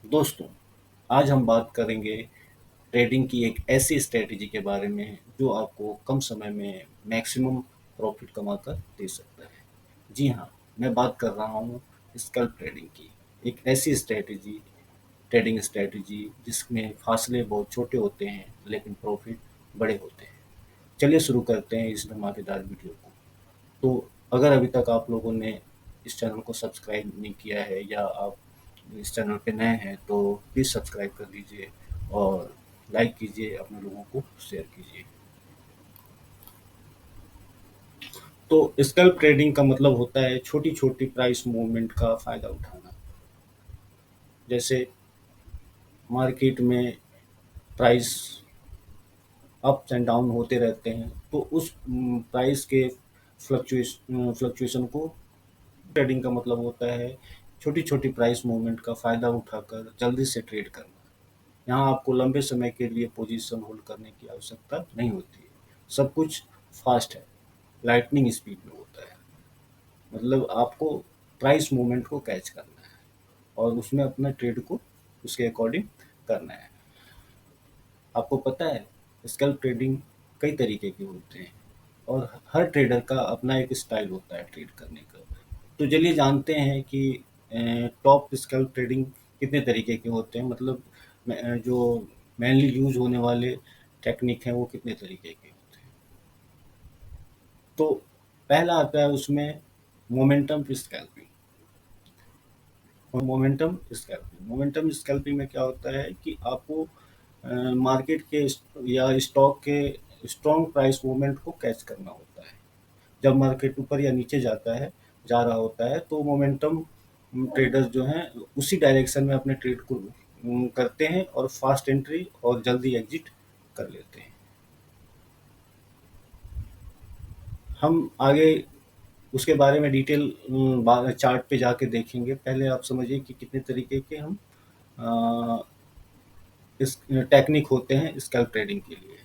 दोस्तों, आज हम बात करेंगे ट्रेडिंग की एक ऐसी स्ट्रेटजी के बारे में जो आपको कम समय में मैक्सिमम प्रॉफिट कमाकर दे सकता है। जी हाँ, मैं बात कर रहा हूँ स्कैल्प ट्रेडिंग की। एक ऐसी स्ट्रेटजी ट्रेडिंग स्ट्रेटजी जिसमें फासले बहुत छोटे होते हैं लेकिन प्रॉफिट बड़े होते हैं। चलिए शुरू करते हैं इस धमाकेदार वीडियो को। तो अगर अभी तक आप लोगों ने इस चैनल को सब्सक्राइब नहीं किया है या आप इस चैनल पे नए हैं तो प्लीज़ सब्सक्राइब कर दीजिए और लाइक कीजिए, अपने लोगों को शेयर कीजिए। तो स्कैल्प ट्रेडिंग का मतलब होता है छोटी-छोटी प्राइस मूवमेंट का फ़ायदा उठाना। जैसे मार्केट में प्राइस अप्स एंड डाउन होते रहते हैं, तो उस प्राइस के फ्लक्चुएशन को ट्रेडिंग का मतलब होता है छोटी-छोटी प्राइस मूवमेंट का फ़ायदा उठाकर जल्दी से ट्रेड करना। यहाँ आपको लंबे समय के लिए पोजीशन होल्ड करने की आवश्यकता नहीं होती है। सब कुछ फास्ट है, लाइटनिंग स्पीड में होता है। मतलब आपको प्राइस मूवमेंट को कैच करना है और उसमें अपना ट्रेड को उसके अकॉर्डिंग करना है। आपको पता है स्कैल्प ट्रेडिंग कई तरीके के होते हैं और हर ट्रेडर का अपना एक स्टाइल होता है ट्रेड करने का। तो चलिए जानते हैं कि टॉप स्कैल्प ट्रेडिंग कितने तरीके के होते हैं, मतलब जो मेनली यूज होने वाले टेक्निक हैं वो कितने तरीके के होते हैं। तो पहला आता है उसमें मोमेंटम स्कैल्पिंग। और मोमेंटम स्कैल्पिंग में क्या होता है कि आपको मार्केट के या स्टॉक के स्ट्रॉन्ग प्राइस मूवमेंट को कैच करना होता है। जब मार्केट ऊपर या नीचे जा रहा होता है तो मोमेंटम ट्रेडर्स जो हैं उसी डायरेक्शन में अपने ट्रेड को करते हैं और फास्ट एंट्री और जल्दी एग्जिट कर लेते हैं। हम आगे उसके बारे में डिटेल चार्ट पे जाके देखेंगे। पहले आप समझिए कि कितने तरीके के हम अ, इस टेक्निक होते हैं स्कैल्प ट्रेडिंग के लिए।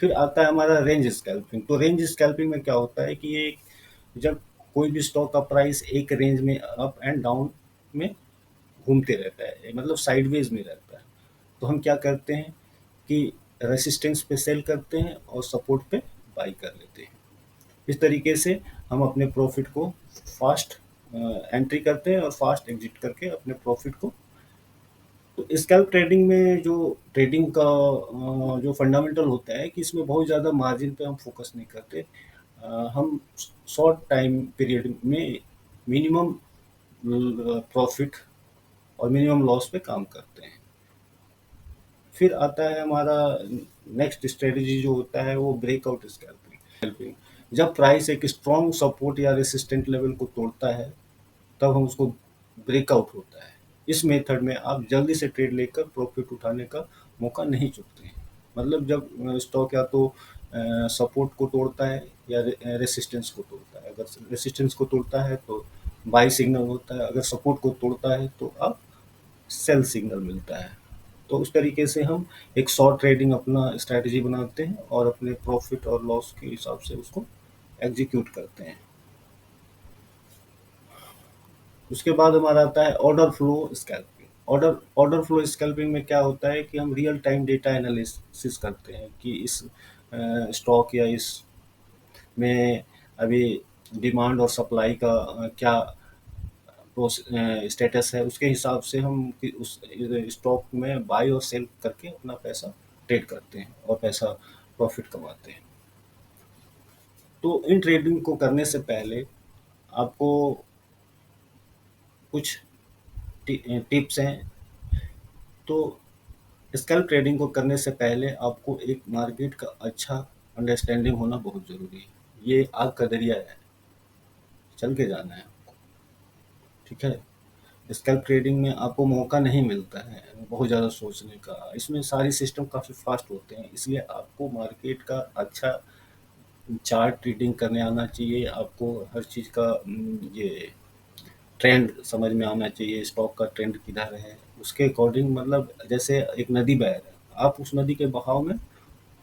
फिर आता है हमारा रेंज स्कैल्पिंग। तो रेंज स्कैल्पिंग में क्या होता है कि ये जब कोई भी स्टॉक का प्राइस एक रेंज में अप एंड डाउन में घूमते रहता है, मतलब साइडवेज में रहता है, तो हम क्या करते हैं कि रेसिस्टेंस पे सेल करते हैं और सपोर्ट पे बाई कर लेते हैं। इस तरीके से हम अपने प्रॉफिट को फास्ट एंट्री करते हैं और फास्ट एग्जिट करके अपने प्रॉफिट को। तो स्कैल्प ट्रेडिंग में जो ट्रेडिंग का जो फंडामेंटल होता है कि इसमें बहुत ज़्यादा मार्जिन पे हम फोकस नहीं करते। हम शॉर्ट टाइम पीरियड में मिनिमम प्रॉफिट और मिनिमम लॉस पे काम करते हैं। फिर आता है हमारा नेक्स्ट स्ट्रेटजी जो होता है वो ब्रेकआउट स्कैल्पिंग। जब प्राइस एक स्ट्रॉन्ग सपोर्ट या रेसिस्टेंट लेवल को तोड़ता है तब हम उसको ब्रेकआउट होता है। इस मेथड में आप जल्दी से ट्रेड लेकर प्रॉफिट उठाने का मौका नहीं चूकते हैं। मतलब जब स्टॉक या तो सपोर्ट को तोड़ता है या रेसिस्टेंस को तोड़ता है। अगर रेसिस्टेंस को तोड़ता है तो बाई सिग्नल होता है, अगर सपोर्ट को तोड़ता है तो आप सेल सिग्नल मिलता है। तो उस तरीके से हम एक शॉर्ट ट्रेडिंग अपना स्ट्रैटेजी बनाते हैं और अपने प्रॉफिट और लॉस के हिसाब से उसको एग्जीक्यूट करते हैं। उसके बाद हमारा आता है order flow scalping. Order flow scalping में क्या होता है कि हम रियल टाइम डेटा एनालिसिस करते हैं कि इस स्टॉक या इस में अभी डिमांड और सप्लाई का क्या स्टेटस है। उसके हिसाब से हम उस स्टॉक में बाई और सेल करके अपना पैसा ट्रेड करते हैं और पैसा प्रॉफिट कमाते हैं। तो इन ट्रेडिंग को करने से पहले आपको कुछ टिप्स हैं। तो स्कैल्प ट्रेडिंग को करने से पहले आपको एक मार्केट का अच्छा अंडरस्टैंडिंग होना बहुत ज़रूरी है। ये आग का दरिया है, चल के जाना है आपको, ठीक है। स्कैल्प ट्रेडिंग में आपको मौका नहीं मिलता है बहुत ज़्यादा सोचने का। इसमें सारी सिस्टम काफ़ी फास्ट होते हैं, इसलिए आपको मार्केट का अच्छा चार्ट रीडिंग करने आना चाहिए। आपको हर चीज़ का ये ट्रेंड समझ में आना चाहिए, स्टॉक का ट्रेंड किधर है उसके अकॉर्डिंग। मतलब जैसे एक नदी बह रहा है, आप उस नदी के बहाव में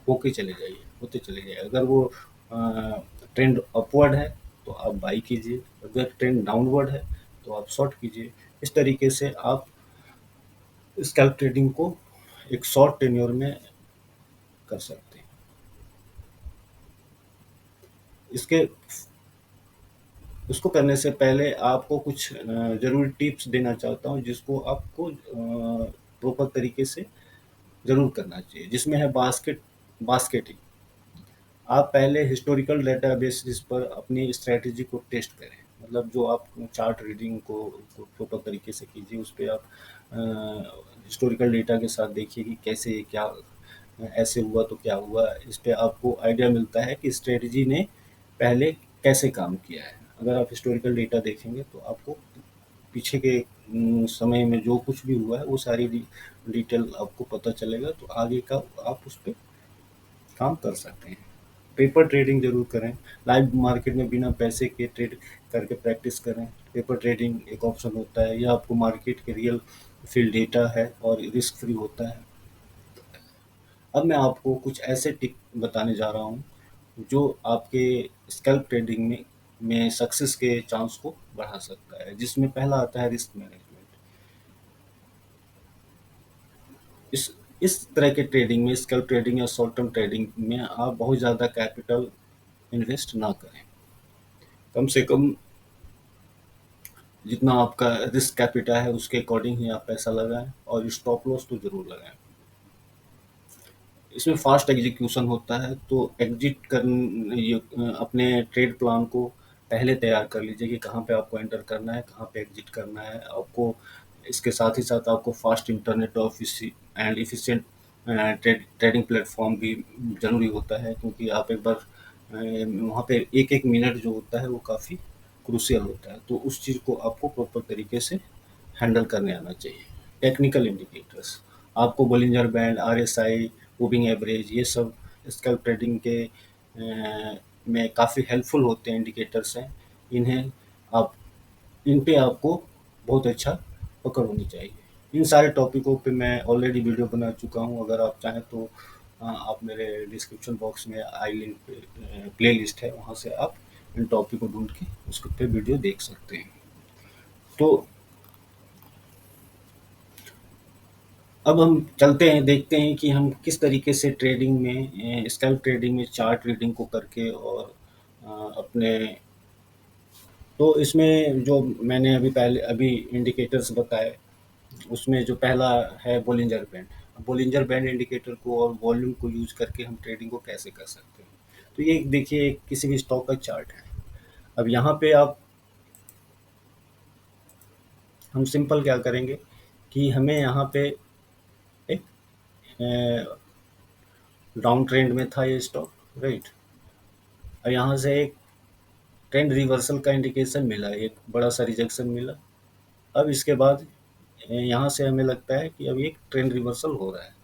होके चले जाइए, होते चले जाइए। अगर वो ट्रेंड अपवर्ड है तो आप बाई कीजिए, अगर ट्रेंड डाउनवर्ड है तो आप शॉर्ट कीजिए। इस तरीके से आप स्कैल्प ट्रेडिंग को एक शॉर्ट टेन्योर में कर सकते हैं। इसके उसको करने से पहले आपको कुछ ज़रूरी टिप्स देना चाहता हूँ, जिसको आपको प्रॉपर तरीके से ज़रूर करना चाहिए, जिसमें है बास्केटिंग। आप पहले हिस्टोरिकल डेटाबेसिस पर अपनी स्ट्रैटेजी को टेस्ट करें। मतलब जो आप चार्ट रीडिंग को प्रॉपर तरीके से कीजिए, उस पे आप हिस्टोरिकल डेटा के साथ देखिए कि कैसे क्या ऐसे हुआ तो क्या हुआ। इस पे आपको आइडिया मिलता है कि स्ट्रैटेजी ने पहले कैसे काम किया है। अगर आप हिस्टोरिकल डेटा देखेंगे तो आपको पीछे के समय में जो कुछ भी हुआ है वो सारी डिटेल आपको पता चलेगा, तो आगे का आप उस पर काम कर सकते हैं। पेपर ट्रेडिंग ज़रूर करें। लाइव मार्केट में बिना पैसे के ट्रेड करके प्रैक्टिस करें। पेपर ट्रेडिंग एक ऑप्शन होता है, यह आपको मार्केट के रियल फील्ड डेटा है और रिस्क फ्री होता है। अब मैं आपको कुछ ऐसे टिप बताने जा रहा हूँ जो आपके स्कैल्प ट्रेडिंग में सक्सेस के चांस को बढ़ा सकता है, जिसमें पहला आता है रिस्क मैनेजमेंट। इस इस तरह के ट्रेडिंग में, स्कैल्प ट्रेडिंग या शॉर्ट टर्म ट्रेडिंग में, आप बहुत ज़्यादा कैपिटल इन्वेस्ट ना करें। कम से कम जितना आपका रिस्क कैपिटा है उसके अकॉर्डिंग ही आप पैसा लगाएं, और स्टॉप लॉस तो ज़रूर लगाएं। इसमें फास्ट एग्जीक्यूशन होता है, तो एग्जिट कर ये अपने ट्रेड प्लान को पहले तैयार कर लीजिए कि कहाँ पे आपको एंटर करना है, कहाँ पे एग्जिट करना है आपको। इसके साथ ही साथ आपको फास्ट इंटरनेट और एंड इफिशिएंट ट्रेडिंग प्लेटफॉर्म भी ज़रूरी होता है, क्योंकि आप एक बार वहाँ पे एक एक मिनट जो होता है वो काफ़ी क्रूशियल होता है, तो उस चीज़ को आपको प्रॉपर तरीके से हैंडल करने आना चाहिए। टेक्निकल इंडिकेटर्स, आपको Bollinger band, RSI, moving average, ये सब स्कैल्प ट्रेडिंग के में काफ़ी हेल्पफुल होते हैं, इंडिकेटर्स हैं। इन्हें आप इन पे आपको बहुत अच्छा पकड़ होनी चाहिए। इन सारे टॉपिकों पे मैं ऑलरेडी वीडियो बना चुका हूँ। अगर आप चाहें तो आप मेरे डिस्क्रिप्शन बॉक्स में आई लिंक पे प्ले लिस्ट है, वहाँ से आप इन टॉपिक को ढूंढ के उसके पे वीडियो देख सकते हैं। तो अब हम चलते हैं, देखते हैं कि हम किस तरीके से ट्रेडिंग में, स्कैल्प ट्रेडिंग में चार्ट रीडिंग को करके और अपने, तो इसमें जो मैंने अभी इंडिकेटर्स बताए, उसमें जो पहला है Bollinger band. Bollinger band indicator को और वॉल्यूम को यूज करके हम ट्रेडिंग को कैसे कर सकते हैं। तो ये देखिए किसी भी स्टॉक का चार्ट है। अब यहाँ पे आप हम सिंपल क्या करेंगे कि हमें यहाँ पे एक डाउन ट्रेंड में था ये स्टॉक, राइट। और यहाँ से एक ट्रेंड रिवर्सल का इंडिकेशन मिला, एक बड़ा सा रिजेक्शन मिला। अब इसके बाद यहाँ से हमें लगता है कि अब एक ट्रेंड रिवर्सल हो रहा है,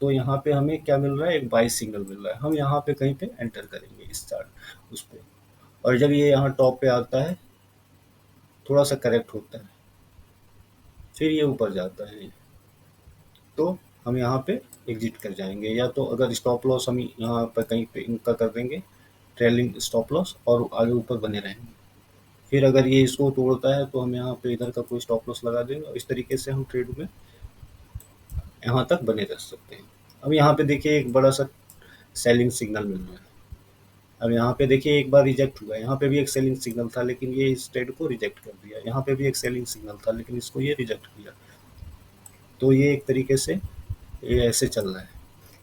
तो यहाँ पे हमें क्या मिल रहा है, एक बाई सिग्नल मिल रहा है। हम यहाँ पे कहीं पे एंटर करेंगे इस चार्ट उस पे, और जब ये यहाँ टॉप पे आता है, थोड़ा सा करेक्ट होता है, फिर ये ऊपर जाता है, तो हम यहाँ पे एग्जिट कर जाएंगे। या तो अगर स्टॉप लॉस हम यहाँ पर कहीं पे इनका कर देंगे, ट्रेलिंग स्टॉप लॉस, और आगे ऊपर बने रहेंगे। फिर अगर ये इसको तोड़ता है तो हम यहाँ पे इधर का कोई स्टॉप लॉस लगा देंगे, और इस तरीके से हम ट्रेड में यहाँ तक बने रह सकते हैं। अब यहाँ पे देखिए एक बड़ा सा सेलिंग सिग्नल मिल रहा है। अब यहाँ पे देखिए एक बार रिजेक्ट हुआ, यहाँ पे भी एक सेलिंग सिग्नल था लेकिन ये इस ट्रेड को रिजेक्ट कर दिया। यहाँ पे भी एक सेलिंग सिग्नल था लेकिन इसको ये रिजेक्ट किया। तो ये एक तरीके से ये ऐसे चल रहा है।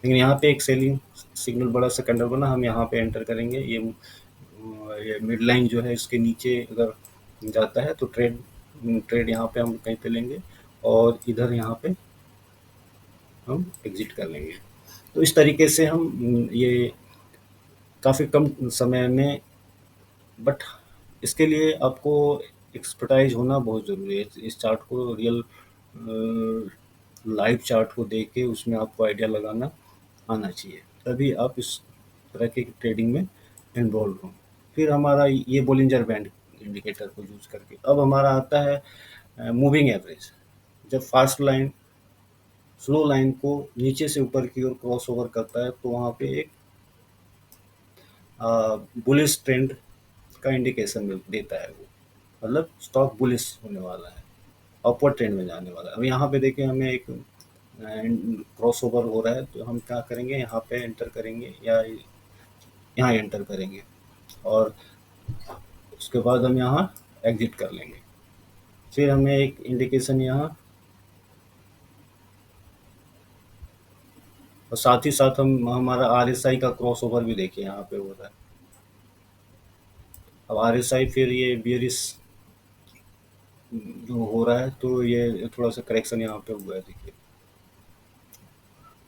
लेकिन यहाँ पे एक सेलिंग सिग्नल बड़ा सा कैंडल बना, हम यहाँ पे एंटर करेंगे। ये मिड लाइन जो है इसके नीचे अगर जाता है तो ट्रेड ट्रेड यहाँ पे हम कहीं पे लेंगे, और इधर यहाँ पे हम एग्जिट कर लेंगे। तो इस तरीके से हम ये काफ़ी कम समय में, बट इसके लिए आपको एक्सपर्टाइज होना बहुत ज़रूरी है। इस चार्ट को रियल लाइव चार्ट को देख के उसमें आपको आइडिया लगाना आना चाहिए, तभी आप इस तरह के ट्रेडिंग में इन्वॉल्व हों। फिर हमारा ये बोलिंजर बैंड इंडिकेटर को यूज़ करके अब हमारा आता है मूविंग एवरेज। जब फास्ट लाइन स्लो लाइन को नीचे से ऊपर की ओर क्रॉस ओवर करता है, तो वहाँ पे एक बुलिश ट्रेंड का इंडिकेशन देता है वो, मतलब स्टॉक बुलिश होने वाला है। अपवर्ड ट्रेंड में जाने वाला है। अब यहाँ पे देखिए हमें एक क्रॉस ओवर हो रहा है, तो हम क्या करेंगे, यहाँ पे एंटर करेंगे या यहाँ एंटर करेंगे और उसके बाद हम यहाँ एग्जिट कर लेंगे। फिर हमें एक इंडिकेशन यहाँ, और साथ ही साथ हम हमारा RSI का क्रॉस ओवर भी देखिए यहाँ पे हो रहा है। अब RSI फिर ये बियरिश जो हो रहा है, तो ये थोड़ा सा करेक्शन यहाँ पे हुआ है, देखिए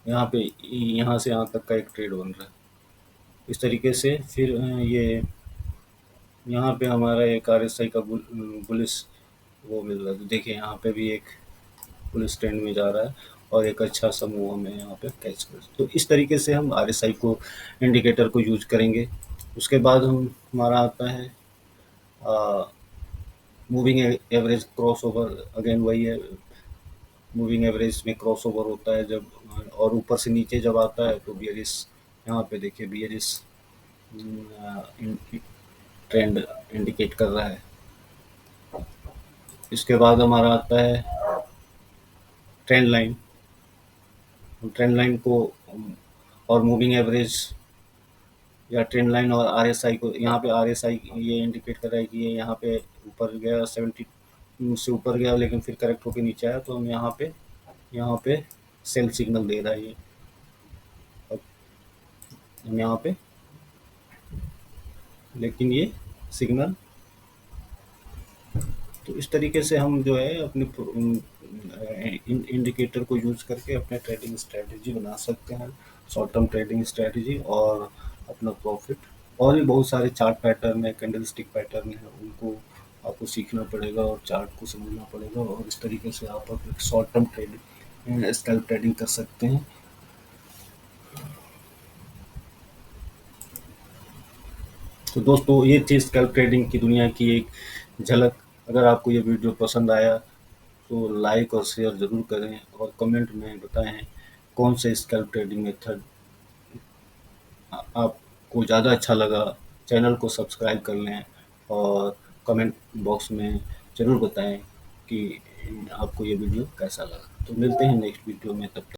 यहाँ पे यहाँ से यहाँ तक का एक ट्रेड बन रहा है इस तरीके से। फिर ये यहाँ पे हमारा एक RSI का बुलिश वो मिल रहा है, तो देखिए यहाँ पे भी एक पुलिस ट्रेंड में जा रहा है और एक अच्छा सा मूव हमें यहाँ पे कैच कर। तो इस तरीके से हम RSI को, इंडिकेटर को यूज करेंगे। उसके बाद हम हमारा आता है moving average cross over. Again वही है, मूविंग एवरेज में क्रॉस ओवर होता है जब, और ऊपर से नीचे जब आता है तो बियरिश, यहाँ पे देखिए बियरिश ट्रेंड इंडिकेट कर रहा है। इसके बाद हमारा आता है ट्रेंड लाइन। ट्रेंड लाइन को और मूविंग एवरेज या ट्रेंड लाइन और RSI को, यहाँ पे RSI ये इंडिकेट कर रहा है कि ये यहाँ पे ऊपर गया, 70 से ऊपर गया, लेकिन फिर करेक्ट होकर नीचे आया, तो हम यहाँ पे सेल सिग्नल दे रहा है ये। अब हम यहाँ पे, लेकिन ये सिग्नल, तो इस तरीके से हम जो है अपने इंडिकेटर को यूज करके अपने ट्रेडिंग स्ट्रेटजी बना सकते हैं, शॉर्ट टर्म ट्रेडिंग स्ट्रेटजी, और अपना प्रॉफिट। और भी बहुत सारे चार्ट पैटर्न है, कैंडल स्टिक पैटर्न है, उनको आपको सीखना पड़ेगा और चार्ट को समझना पड़ेगा, और इस तरीके से आप अपने short term trading, scalp trading कर सकते हैं। तो दोस्तों ये थी स्कैल्प ट्रेडिंग की दुनिया की एक झलक। अगर आपको ये वीडियो पसंद आया तो लाइक और शेयर ज़रूर करें, और कमेंट में बताएं कौन से स्कैल्प ट्रेडिंग मेथड आपको ज़्यादा अच्छा लगा। चैनल को सब्सक्राइब कर लें और कमेंट बॉक्स में ज़रूर बताएं कि आपको ये वीडियो कैसा लगा। तो मिलते हैं नेक्स्ट वीडियो में, तब तक